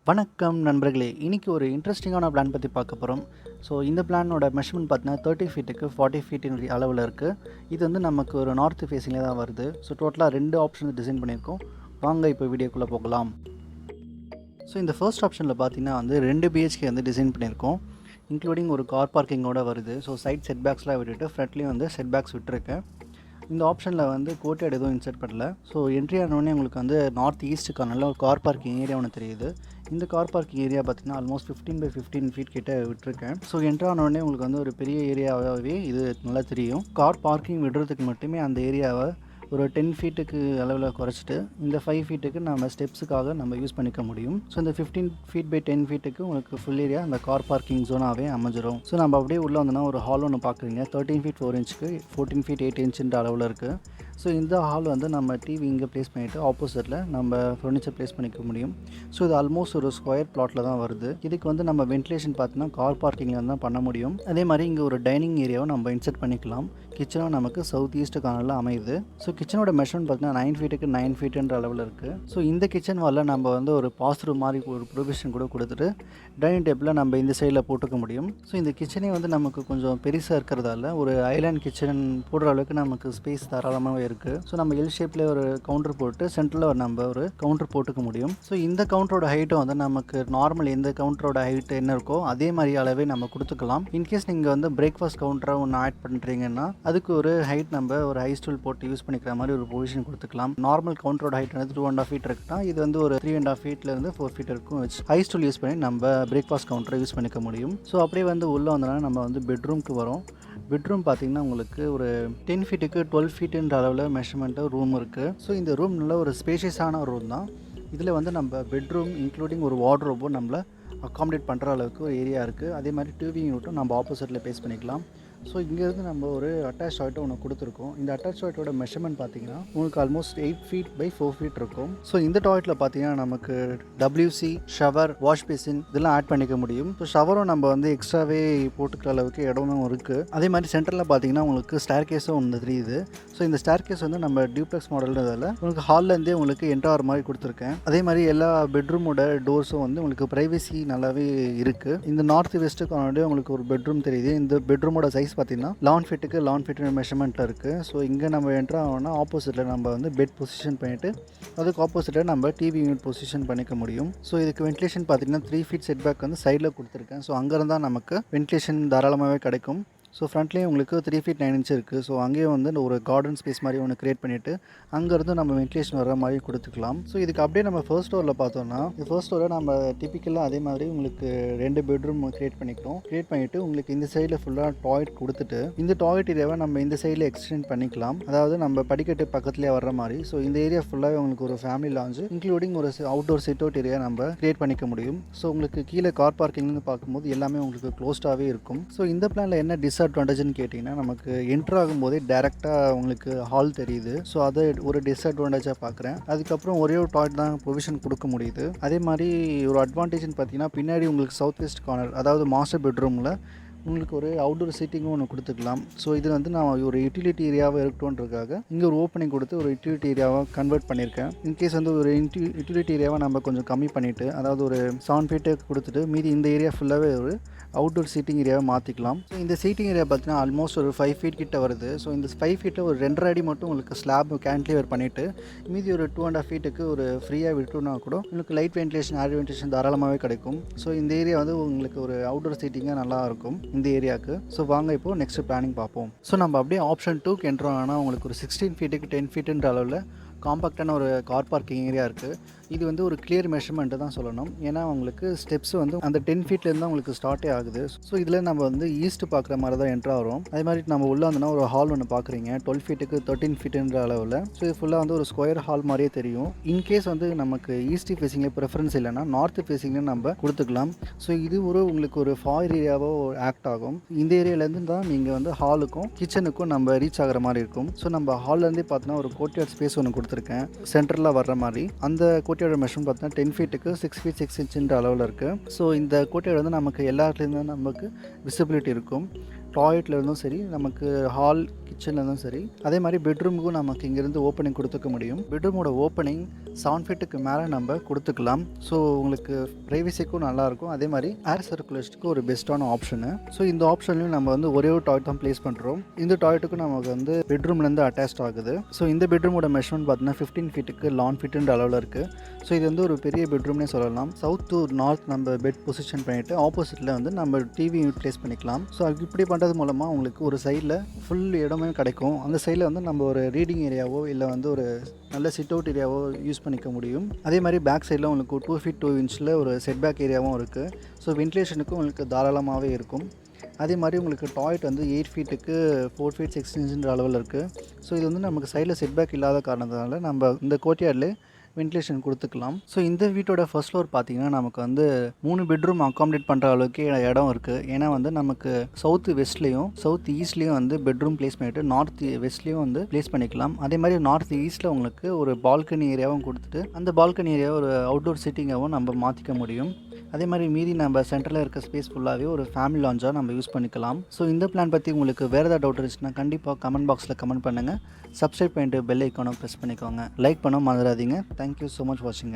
வணக்கம் நண்பர்களே. இன்றைக்கி ஒரு இன்ட்ரெஸ்டிங்கான பிளான் பற்றி பார்க்க போகிறோம். ஸோ இந்த பிளானோட மெஷர்மெண்ட் பார்த்தீங்கன்னா 30 ஃபீட்டுக்கு 40 ஃபீட்டின் அளவில் இருக்குது. இது வந்து நமக்கு ஒரு நார்த் ஃபேஸிங்கில் தான் வருது. ஸோ டோட்டலாக 2 ஆப்ஷன் டிசைன் பண்ணியிருக்கோம். வாங்க இப்போ வீடியோக்குள்ளே போகலாம். ஸோ இந்த ஃபர்ஸ்ட் ஆப்ஷனில் பார்த்தீங்கன்னா வந்து 2 பிஹெச்கே வந்து டிசைன் பண்ணியிருக்கோம். இன்க்ளூடிங் ஒரு கார் பார்க்கிங்கோடு வருது. ஸோ சைட் செட் பேக்ஸ்லாம் விட்டுட்டு ஃப்ரண்ட்லேயும் வந்து செட் பேக்ஸ் விட்டுருக்கேன். இந்த ஆப்ஷனில் வந்து கோட்டேட் எதுவும் இன்சர்ட் பண்ணல. ஸோ என்ட்ரி ஆனோடனே உங்களுக்கு வந்து நார்த் ஈஸ்ட்டுக்கான ஒரு கார் பார்க்கிங் ஏரியா ஒன்று தெரியுது. இந்த கார் பார்க்கிங் ஏரியா பார்த்திங்கன்னா ஆல்மோஸ்ட் 15 by 15 ஃபீட் கிட்ட விட்டுருக்கேன். ஸோ என்ட்ரி ஆனோடனே உங்களுக்கு வந்து ஒரு பெரிய ஏரியாவே இது நல்லா தெரியும். கார் பார்க்கிங் விடுறதுக்கு மட்டுமே அந்த ஏரியாவை ஒரு 10 ஃபீட்டுக்கு அளவில் குறைச்சிட்டு இந்த 5 ஃபீட்டுக்கு நம்ம ஸ்டெப்ஸுக்காக நம்ம யூஸ் பண்ணிக்க முடியும். ஸோ இந்த 15 ஃபீட் பை 10 ஃபீட்டுக்கு உங்களுக்கு ஃபுல் ஏரியா அந்த கார் பார்க்கிங் ஜோனாகவே அமைஞ்சிரும். ஸோ நம்ம அப்படியே உள்ளே வந்தோன்னா ஒரு ஹால் ஒன்று பார்க்குறீங்க. 13 ஃபீட் 4 இன்ச்சுக்கு 14 ஃபீட் 8 இன்ச்சுன்ற அளவில் இருக்குது. ஸோ இந்த ஹால் வந்து நம்ம டிவி இங்கே ப்ளேஸ் பண்ணிவிட்டு ஆப்போசிட்டில் நம்ம ஃபர்னிச்சர் ப்ளேஸ் பண்ணிக்க முடியும். ஸோ இது ஆல்மோஸ்ட் ஒரு ஸ்கொயர் பிளாட்டில் தான் வருது. இதுக்கு வந்து நம்ம வென்டிலேஷன் பார்த்தீங்கன்னா கார் பார்க்கிங்கில் தான் பண்ண முடியும். அதே மாதிரி இங்கே ஒரு டைனிங் ஏரியாவை நம்ம இன்சர்ட் பண்ணிக்கலாம். கிச்சனும் நமக்கு சவுத் ஈஸ்ட் கார்னரில் அமையுது. ஸோ கிச்சனோட மெஷர்மெண்ட் பார்த்தீங்கன்னா 9 ஃபீட்டுக்கு 9 ஃபீட்டுன்ற அளவில் இருக்குது. ஸோ இந்த கிச்சன் வாலில் நம்ம வந்து ஒரு பாஸ்ரூம் மாதிரி ஒரு ப்ரொவிஷன் கூட கொடுத்துட்டு டைனிங் டேபிளில் நம்ம இந்த சைடில் போட்டுக்க முடியும். ஸோ இந்த கிச்சனே வந்து நமக்கு கொஞ்சம் பெருசாக இருக்கிறதால ஒரு ஐலாண்ட் கிச்சன் போடுற அளவுக்கு நமக்கு ஸ்பேஸ் தாராளமாகவே இருக்குது. ஸோ நம்ம எல் ஷேப்பில் ஒரு கவுண்டர் போட்டு சென்டரில் நம்ம ஒரு கவுண்டர் போட்டுக்க முடியும். ஸோ இந்த கவுண்டரோட ஹைட்டும் வந்து நமக்கு நார்மல் எந்த கவுண்டரோட ஹைட் என்ன இருக்கோ அதே மாதிரி அளவே நம்ம கொடுத்துக்கலாம். இன்கேஸ் நீங்கள் வந்து பிரேக்ஃபாஸ்ட் கவுண்டராக ஒன்று ஆட் பண்ணுறீங்கன்னா அதுக்கு ஒரு ஹைட் நம்ம ஒரு ஹை ஸ்டூல் போட்டு யூஸ் பண்ணிக்கிற மாதிரி ஒரு பொசிஷன் கொடுத்துக்கலாம். நார்மல் கவுண்டரோட ஹைட் வந்து 2.5 ஃபீட் இருக்குன்னா இது வந்து ஒரு 3.5 ஃபீட்லேருந்து 4 ஃபீட் இருக்கும். ஹை ஸ்டூல் யூஸ் பண்ணி நம்ம பிரேக்ஃபாஸ்ட் கவுண்டரை யூஸ் பண்ணிக்க முடியும். ஸோ அப்படியே வந்து உள்ளே வந்தோன்னா நம்ம வந்து பெட்ரூம்க்கு வரோம். பெட்ரூம் பார்த்திங்கன்னா உங்களுக்கு ஒரு 10 ஃபீட்டுக்கு 12 ஃபீட்டுன்ற அளவில் மெஷர்மெண்ட்டு ரூம் இருக்குது. ஸோ இந்த ரூம் நல்ல ஒரு ஸ்பேஷியஸான ரூம் தான். இதில் வந்து நம்ம பெட்ரூம் இன்க்ளூடிங் ஒரு வார்ட்ரோபும் நம்மளை அக்காமடேட் பண்ணுற அளவுக்கு ஒரு ஏரியா இருக்குது. அதே மாதிரி டிவி யூனிட்டும் நம்ம ஆப்போசிட்டில் பேஸ் பண்ணிக்கலாம். ஸோ இங்கேருந்து நம்ம ஒரு அட்டாச் டாய்லெட் ஒன்று கொடுத்துருக்கோம். இந்த அட்டாச் டாய்லெட்டோட மெஷர்மெண்ட் பார்த்தீங்கன்னா உங்களுக்கு ஆல்மோஸ்ட் 8 ஃபீட் பை 4 ஃபீட் இருக்கும். ஸோ இந்த டாய்லெட்டில் பார்த்தீங்கன்னா நமக்கு WC ஷவர் வாஷ் பேசின் இதெல்லாம் ஆட் பண்ணிக்க முடியும். ஸோ ஷவரும் நம்ம வந்து எக்ஸ்ட்ராவே போட்டுக்கிற அளவுக்கு இடமும் இருக்குது. அதே மாதிரி சென்டரில் பார்த்தீங்கன்னா உங்களுக்கு ஸ்டேர் கேஸும் ஒன்று தெரியுது. ஸோ இந்த ஸ்டேர் கேஸ் வந்து நம்ம டியூப்ளெக்ஸ் மாடல்ன்றதால உங்களுக்கு ஹால்லேருந்தே உங்களுக்கு என்ட்ரு மாதிரி கொடுத்துருக்கேன். அதே மாதிரி எல்லா பெட்ரூமோட டோர்ஸும் வந்து உங்களுக்கு ப்ரைவசி நல்லாவே இருக்குது. இந்த நார்த் வெஸ்ட்டுக்கான உங்களுக்கு ஒரு பெட்ரூம் தெரியுது. இந்த பெட்ரூமோட சைஸ் பார்த்தீங்கன்னா 11 ஃபீட்டுக்கு 11 ஃபீட் மெஷர்மெண்ட்டில் இருக்குது. ஸோ இங்கே நம்ம என்ட்ரு ஆகணும்னா ஆப்போசிட்டில் நம்ம வந்து பெட் பொசிஷன் பண்ணிவிட்டு அதுக்கு ஆப்போசிட்டில் நம்ம டிவி யூனிட் பொசிஷன் பண்ணிக்க முடியும். ஸோ இதுக்கு வென்டிலேஷன் பார்த்தீங்கன்னா 3 ஃபீட் செட் பேக் வந்து சைடில் கொடுத்துருக்கேன். ஸோ அங்கே இருந்தால் நமக்கு வென்டிலேஷன் தாராளமாகவே கிடைக்கும். ஸோ ஃப்ரண்ட்லேயும் உங்களுக்கு 3 ஃபீட் 9 இன்ச் இருக்குது. ஸோ அங்கேயும் வந்து ஒரு கார்டன் ஸ்பேஸ் மாதிரி ஒன்று க்ரியேட் பண்ணிவிட்டு அங்கேருந்து நம்ம வென்டிலேஷன் வர மாதிரி கொடுத்துக்கலாம். ஸோ இதுக்கு அப்படியே நம்ம ஃபர்ஸ்ட் ஃப்ளோரில் பார்த்தோம்னா இந்த ஃபர்ஸ்ட் ஃப்ளோரை நம்ம டிப்பிக்கலாக அதே மாதிரி உங்களுக்கு 2 பெட்ரூம் க்ரியேட் பண்ணிக்கிறோம். க்ரியேட் பண்ணிவிட்டு உங்களுக்கு இந்த சைடில் ஃபுல்லாக டாய்லெட் கொடுத்துட்டு இந்த டாய்லெட் ஏரியாவை நம்ம இந்த சைடில் எக்ஸ்டெண்ட் பண்ணிக்கலாம். அதாவது நம்ம படிக்கட்டு பக்கத்துலேயே வர்ற மாதிரி. ஸோ இந்த ஏரியா ஃபுல்லாகவே உங்களுக்கு ஒரு ஃபேமிலி லாஞ்சு இன்க்ளூடிங் ஒரு அவுட்டோர் சிட் அவுட் ஏரியா நம்ம க்ரியேட் பண்ணிக்க முடியும். ஸோ உங்களுக்கு கீழே கார் பார்க்கிங்னு பார்க்கும்போது எல்லாமே உங்களுக்கு க்ளோஸ்டாகவே இருக்கும். ஸோ இந்த பிளானில் என்ன டிஸ்அட்வான்டேஜ்னு கேட்டிங்கன்னா நமக்கு என்ட்ரு ஆகும்போதே டேரெக்டாக உங்களுக்கு ஹால் தெரியுது. ஸோ அதை ஒரு டிஸ்அட்வான்டேஜாக பார்க்குறேன். அதுக்கப்புறம் ஒரே ஒரு டாய்லெட் தான் ப்ரொவிஷன் கொடுக்க முடியுது. அதே மாதிரி ஒரு அட்வான்டேஜ்னு பார்த்தீங்கன்னா பின்னாடி உங்களுக்கு சவுத் வெஸ்ட் கார்னர் அதாவது மாஸ்டர் பெட்ரூமில் உங்களுக்கு ஒரு அவுட்டோர் சீட்டிங்கும் ஒன்று கொடுத்துக்கலாம். ஸோ இது வந்து நான் ஒரு யூட்டிலிட்டி ஏரியாவாக இருக்கட்டும்ன்றதுக்காக இங்கே ஒரு ஓப்பனிங் கொடுத்து ஒரு யூட்டிலிட்டி ஏரியாவாக கன்வெர்ட் பண்ணியிருக்கேன். இன்கேஸ் வந்து ஒரு யூட்டிலிட்டி ஏரியாவை நம்ம கொஞ்சம் கம்மி பண்ணிவிட்டு அதாவது ஒரு 7 ஃபீட்டு கொடுத்துட்டு மீதி இந்த ஏரியா ஃபுல்லாகவே ஒரு அவுட்டோர் சீட்டிங் ஏரியாவை மாற்றிக்கலாம். ஸோ இந்த சீட்டிங் ஏரியா பார்த்தீங்கன்னா ஆல்மோஸ்ட் ஒரு 5 ஃபீட் கிட்ட வருது. ஸோ இந்த 5 ஃபீட்டில் ஒரு 2.5 அடி மட்டும் உங்களுக்கு ஸ்லாப் கேன்டிலிவர் பண்ணிவிட்டு மீதி ஒரு 2.5 ஃபீட்டுக்கு ஒரு ஃப்ரீயாக விட்டுனா கூட உங்களுக்கு லைட் வென்டிலேஷன் ஏர் வென்டிலேஷன் தாராளமாகவே கிடைக்கும். ஸோ இந்த ஏரியா வந்து உங்களுக்கு ஒரு அவுட்டோர் சீட்டிங்காக நல்லாயிருக்கும் இந்த ஏரியாவுக்கு. ஸோ வாங்க இப்போது நெக்ஸ்ட் பிளானிங் பார்ப்போம். ஸோ நம்ம அப்படியே ஆப்ஷன் 2க்கு என்ட்ரு ஆனால் உங்களுக்கு ஒரு 16 ஃபீட்டுக்கு 10 ஃபீட்டுன்ற அளவில் காம்பாக்டான ஒரு கார் பார்க்கிங் ஏரியா இருக்குது. இது வந்து ஒரு கிளியர் மெஷர்மெண்ட்டு தான் சொல்லணும். ஏன்னா உங்களுக்கு ஸ்டெப்ஸ் வந்து அந்த 10 ஃபீட்லேருந்து தான் உங்களுக்கு ஸ்டார்ட்டே ஆகுது. ஸோ இதில் நம்ம வந்து ஈஸ்ட் பார்க்குற மாதிரி தான் என்ட்ரு ஆகிறோம். அதே மாதிரி நம்ம உள்ளே வந்தோன்னா ஒரு ஹால் ஒன்று பார்க்குறீங்க 12 ஃபீட்டுக்கு 13 ஃபீட்டுன்ற அளவில். ஸோ இது ஃபுல்லாக வந்து ஒரு ஸ்கொயர் ஹால் மாதிரியே தெரியும். இன்கேஸ் வந்து நமக்கு ஈஸ்ட் ஃபேஸிங்கில் ப்ரெஃபரன்ஸ் இல்லைனா நார்த் ஃபேஸிங்னு நம்ம கொடுத்துக்கலாம். ஸோ இது உங்களுக்கு ஒரு ஃபாயர் ஏரியாவோ ஆக்ட் ஆகும். இந்த ஏரியாவிலேருந்து தான் நீங்கள் வந்து ஹாலுக்கும் கிச்சனுக்கும் நம்ம ரீச் ஆகிற மாதிரி இருக்கும். ஸோ நம்ம ஹால்லேருந்தே பார்த்தோன்னா ஒரு கோர்ட்யார்ட் ஸ்பேஸ் ஒன்று கொடுத்துருக்கேன் சென்டரில் வர்ற மாதிரி. அந்த கோர்ட்யார்ட் மெஷர்மெண்ட் பார்த்தீங்கன்னா 10 ஃபீட்டுக்கு 6 ஃபீட் 6 இன்ச்சுன்ற அளவில் இருக்குது. ஸோ இந்த கோட்டையோட வந்து நமக்கு எல்லா இடத்துலேருந்து நமக்கு விசிபிலிட்டி இருக்கும். டாய்லெட்லேருந்தும் சரி, நமக்கு ஹால் கிச்சன்லேருந்தும் சரி, அதே மாதிரி பெட்ரூமுக்கும் நமக்கு இங்கேருந்து ஓப்பனிங் கொடுத்துக்க முடியும். பெட்ரூமோட ஓப்பனிங் 7 ஃபீட்டுக்கு மேலே நம்ம கொடுத்துக்கலாம். ஸோ உங்களுக்கு ப்ரைவசிக்கும் நல்லாயிருக்கும். அதே மாதிரி ஏர் சர்க்குலேஷனுக்கு ஒரு பெஸ்ட்டான ஆப்ஷனு. ஸோ இந்த ஆப்ஷன்லையும் நம்ம வந்து ஒரே ஒரு டாய்லெட் தான் ப்ளேஸ் பண்ணுறோம். இந்த டாய்லெட்டுக்கும் நமக்கு வந்து பெட்ரூம்லேருந்து அட்டாச் ஆகுது. ஸோ இந்த பெட்ரூமோட மெஷர்மெண்ட் பார்த்தீங்கன்னா 15 ஃபீட்டுக்கு 11 ஃபீட்டுன்ற அளவில் இருக்குது. ஸோ இது வந்து ஒரு பெரிய பெட்ரூம்னே சொல்லலாம். சவுத் டு நார்த் நம்ம பெட் பொசிஷன் பண்ணிவிட்டு ஆப்போசிட்டில் வந்து நம்ம டிவி ப்ளேஸ் பண்ணிக்கலாம். ஸோ இப்படி பண்ணுறது மூலமாக உங்களுக்கு ஒரு சைடில் ஃபுல் இடமே கிடைக்கும். அந்த சைடில் வந்து நம்ம ஒரு ரீடிங் ஏரியாவோ இல்லை வந்து ஒரு நல்ல சிட் அவுட் ஏரியாவோ யூஸ் பண்ணிக்க முடியும். அதே மாதிரி பேக் சைடில் உங்களுக்கு 2 ஃபீட் 2 இன்ச்சில் ஒரு செட் பேக் ஏரியாவும் இருக்குது. ஸோ வென்டிலேஷனுக்கும் உங்களுக்கு தாராளமாகவே இருக்கும். அதே மாதிரி உங்களுக்கு டாய்லெட் வந்து 8 ஃபீட்டுக்கு 4 ஃபீட் 6 இன்ச்சுன்ற அளவில் இருக்குது. ஸோ இது வந்து நமக்கு சைடில் செட் பேக் இல்லாத காரணத்தினால நம்ம இந்த கோர்ட்யார்டில் வென்டிலேஷன் கொடுத்துக்கலாம். ஸோ இந்த வீட்டோட ஃபர்ஸ்ட் ஃப்ளோர் பார்த்தீங்கன்னா நமக்கு வந்து 3 பெட்ரூம் அகாமடேட் பண்ணுற அளவுக்கு இடம் இருக்குது. ஏன்னா வந்து நமக்கு சவுத் வெஸ்ட்லேயும் சவுத் ஈஸ்ட்லேயும் வந்து பெட்ரூம் ப்ளேஸ் பண்ணிவிட்டு நார்த் வெஸ்ட்லேயும் வந்து ப்ளேஸ் பண்ணிக்கலாம். அதே மாதிரி நார்த் ஈஸ்ட்டில் உங்களுக்கு ஒரு பால்கனி ஏரியாவும் கொடுத்துட்டு அந்த பால்கனி ஏரியாவை ஒரு அவுட்டோர் சிட்டிங்காகவும் நம்ம மாற்றிக்க முடியும். அதே மாதிரி மீதி நம்ம சென்டரில் இருக்க ஸ்பேஸ் ஃபுல்லாகவே ஒரு ஃபேமிலி லாஞ்சாக நம்ம யூஸ் பண்ணிக்கலாம். ஸோ இந்த பிளான் பற்றி உங்களுக்கு வேறு ஏதாவது டவுட் இருந்துச்சுன்னா கண்டிப்பாக கமெண்ட் பாக்ஸில் கமெண்ட் பண்ணுங்கள். சப்ஸ்கிரைப் பண்ணிட்டு பெல் ஐக்கானை ப்ரெஸ் பண்ணிக்கோங்க. லைக் பண்ண மறந்துடாதீங்க. தேங்க்யூ ஸோ மச் வாட்சிங்.